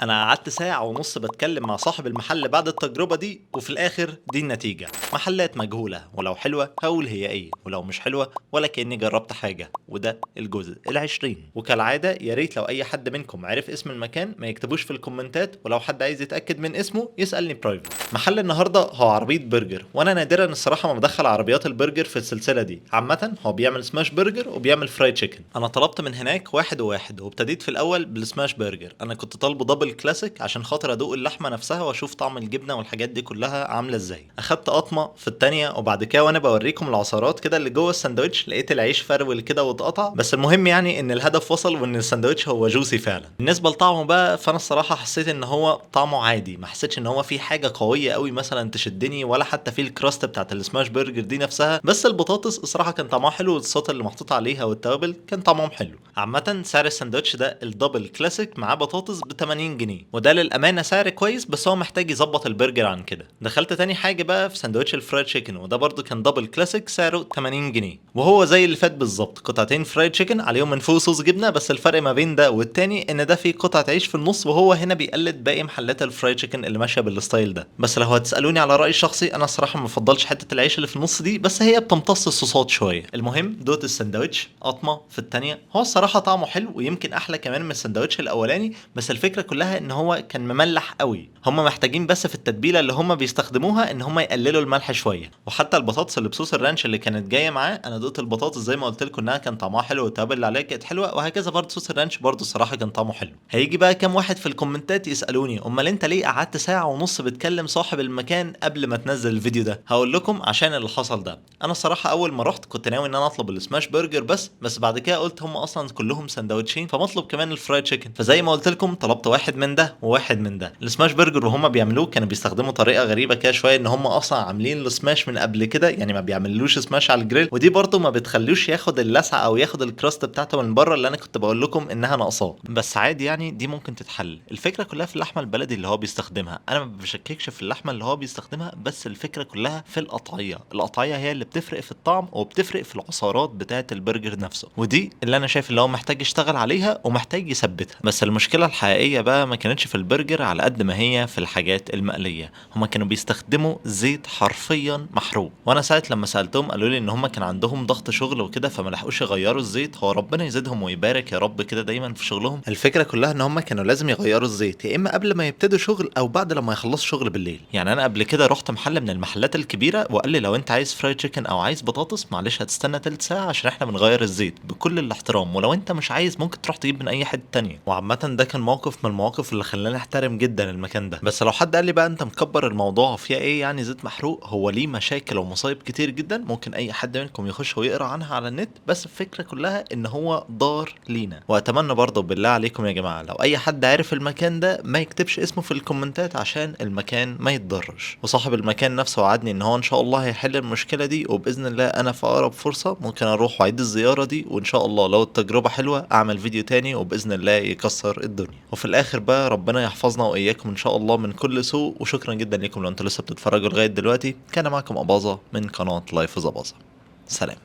انا قعدت ساعة ونص بتكلم مع صاحب المحل بعد التجربة دي، وفي الاخر دي النتيجة. محلات مجهولة، ولو حلوة هقول هي ايه، ولو مش حلوة ولا كأني جربت حاجة. وده الجزء العشرين. وكالعادة يا ريت لو اي حد منكم عرف اسم المكان ما يكتبوش في الكومنتات، ولو حد عايز يتأكد من اسمه يسألني برايفت. محل النهاردة هو عربية برجر، وانا نادرا الصراحة ما بدخل عربيات البرجر في السلسلة دي. عامة هو بيعمل سماش برجر وبيعمل فرايد تشيكن. انا طلبت من هناك واحد وواحد، وابتديت في الاول بالسماش برجر. انا كنت طالبه دبل كلاسيك عشان خاطر ادوق اللحمه نفسها واشوف طعم الجبنه والحاجات دي كلها عامله ازاي. اخدت قطمه في التانية، وبعد كده وانا بوريكم العصارات كده اللي جوه الساندوتش لقيت العيش فرول كده واتقطع. بس المهم يعني ان الهدف وصل، وان الساندوتش هو جوسي فعلا. بالنسبه لطعمه بقى، فانا الصراحه حسيت ان هو طعمه عادي، ما حسيتش ان هو في حاجه قويه قوي مثلا تشدني، ولا حتى في الكراست بتاعت السماش برجر دي نفسها. بس البطاطس الصراحه كان طعمها حلو، والصوص اللي محطوط عليها والتوابل كان طعمهم حلو. عامه سعر الساندوتش ده الدبل كلاسيك معاه بطاطس ب 80 جنيه، وده للامانه سعر كويس، بس هو محتاج يظبط البرجر عن كده. دخلت تاني حاجه بقى في ساندوتش الفرايد تشيكن، وده برضو كان دبل كلاسيك سعره 80 جنيه، وهو زي اللي فات بالظبط، قطعتين فرايد تشيكن عليهم من فوق صوص جبنه. بس الفرق ما بين ده والتاني ان ده فيه قطعه عيش في النص، وهو هنا بيقلد باقي محلات الفرايد تشيكن اللي ماشيه بالستايل ده. بس لو هتسالوني على رايي الشخصي، انا الصراحه ما بفضلش حته العيش اللي في النص دي، بس هي بتمتص الصوصات شويه. المهم دوت الساندوتش قطمه في التانيه، هو الصراحه طعمه حلو ويمكن احلى كمان من الساندوتش الاولاني. بس الفكره كلها ان هو كان مملح قوي. هم محتاجين بس في التتبيله اللي هم بيستخدموها ان هم يقللوا الملح شويه. وحتى البطاطس اللي بصوص الرانش اللي كانت جايه معاه، انا دقت البطاطس زي ما قلت لكم انها كان طعمها حلو، والتوابل اللي عليها كانت حلوه، وهكذا برضه صوص الرانش برضه الصراحه كان طعمه حلو. هيجي بقى كام واحد في الكومنتات يسالوني امال انت ليه قعدت ساعه ونص بتكلم صاحب المكان قبل ما تنزل الفيديو ده؟ هقول لكم عشان اللي حصل ده. انا الصراحه اول ما رحت كنت ناوي ان انا اطلب السماش برجر بس بعد كده قلت هم اصلا كلهم سندوتشين، فمطلب كمان الفرايد تشيكن. فزي ما قلت لكم طلبت واحد من ده وواحد من ده. السماش برجر وهم بيعملوه كانوا بيستخدموا طريقه غريبه كده شويه، ان هم اصلا عاملين السماش من قبل كده، يعني ما بيعملوش سماش على الجريل، ودي برضه ما بتخلوش ياخد اللسعه او ياخد الكراست بتاعته من بره اللي انا كنت بقول لكم انها ناقصاه. بس عادي يعني دي ممكن تتحل. الفكره كلها في اللحمه البلدي اللي هو بيستخدمها. انا ما بشككش في اللحمه اللي هو بيستخدمها، بس الفكره كلها في القطعيه هي اللي بتفرق في الطعم وبتفرق في العصارات بتاعه البرجر نفسه، ودي اللي انا شايف اللي هو محتاج يشتغل عليها ومحتاج يثبتها. بس المشكله الحقيقيه بقى ما كانتش في البرجر على قد ما هي في الحاجات المقليه. هما كانوا بيستخدموا زيت حرفيا محروق، وانا ساعه لما سالتهم قالوا لي ان هما كان عندهم ضغط شغل وكده، فما لحقوش يغيروا الزيت. هو ربنا يزيدهم ويبارك يا رب كده دايما في شغلهم. الفكره كلها ان هما كانوا لازم يغيروا الزيت، يا اما قبل ما يبتدوا شغل او بعد لما يخلصوا شغل بالليل. يعني انا قبل كده رحت محل من المحلات الكبيره وقال لي لو انت عايز فرايد تشيكن او عايز بطاطس معلش هتستنى تلت ساعه عشان احنا بنغير الزيت بكل الاحترام، ولو انت مش عايز ممكن تروح تجيب من اي حته تانية. وعامه ده كان موقف من المواقف اللي خلاني احترم جدا المكان ده. بس لو حد قال لي بقى انت مكبر الموضوع فيها ايه يعني زيت محروق، هو ليه مشاكل ومصايب كتير جدا ممكن اي حد منكم يخش ويقرا عنها على النت. بس الفكره كلها ان هو ضار لينا. واتمنى برضه بالله عليكم يا جماعه لو اي حد عارف المكان ده ما يكتبش اسمه في الكومنتات عشان المكان ما يتضرش. وصاحب المكان نفسه وعدني ان هو ان شاء الله هيحل المشكله دي، وباذن الله انا في اقرب فرصه ممكن اروح واعيد الزياره دي، وان شاء الله لو التجربه حلوه اعمل فيديو تاني وباذن الله يكسر الدنيا. وفي الاخر بقى ربنا يحفظنا واياكم ان شاء الله من كل سوء. وشكرا جدا لكم لو انتوا لسه بتتفرجوا لغايه دلوقتي. كان معكم اباظه من قناه لايف اوف اباظه. سلام.